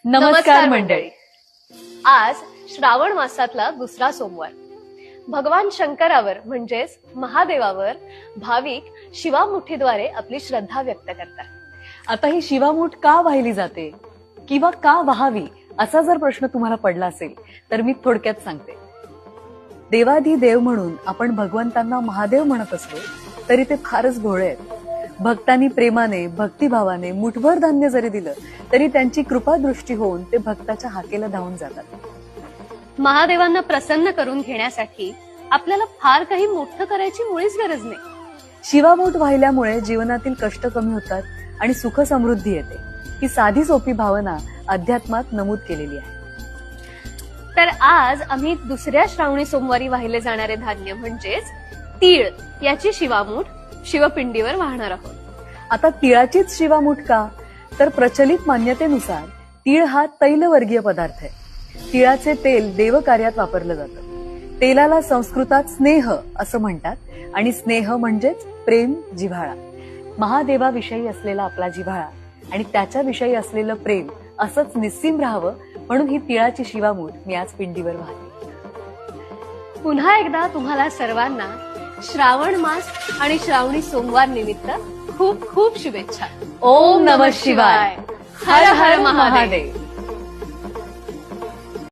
नमस्कार मंडळी. आज श्रावण मासातला दुसरा सोमवार. भगवान शंकरावर म्हणजेच महादेवावर भाविक शिवामुठीद्वारे आपली श्रद्धा व्यक्त करतात. आता ही शिवामूठ का वाहिली जाते किंवा का वाहावी असा जर प्रश्न तुम्हाला पडला असेल तर मी थोडक्यात सांगते. देवाधी देव म्हणून आपण भगवंतांना महादेव म्हणत असलो तरी ते फारच भोळे आहेत. भक्तांनी प्रेमाने भक्तिभावाने मुठभर धान्य जरी दिलं तरी त्यांची कृपा दृष्टी होऊन ते भक्ताच्या हाकेला धावून जातात. महादेवांना प्रसन्न करून घेण्यासाठी आपल्याला फार काही मोठं करायची मुळीच गरज नाही. शिवामूठ वाहिल्यामुळे जीवनातील कष्ट कमी होतात आणि सुख समृद्धी येते. ही साधी सोपी भावना अध्यात्मात नमूद केलेली आहे. तर आज आम्ही दुसऱ्या श्रावणी सोमवारी वाहिले जाणारे धान्य म्हणजेच तीळ याची शिवामूठ शिवपिंडीवर वाहणार आहोत. आता तिळाचीच शिवामूठ का, तर प्रचलित मान्यतेनुसार तीळ हा तैलवर्गीय पदार्थ आहे. तिळाचे तेल देवकार्यात वापरलं जातं. तेलाला संस्कृतात स्नेह असं म्हणतात आणि स्नेह म्हणजेच प्रेम, जिव्हाळा. महादेवाविषयी असलेला आपला जिव्हाळा आणि त्याच्याविषयी असलेलं प्रेम असंच निस्सीम राहावं म्हणून ही तिळाची शिवामूठ मी आज पिंडीवर वाहते. पुन्हा एकदा तुम्हाला सर्वांना श्रावण मास आणि श्रावणी सोमवार निमित्त खूप खूप शुभेच्छा. ओम नमः शिवाय. हर हर महादेव.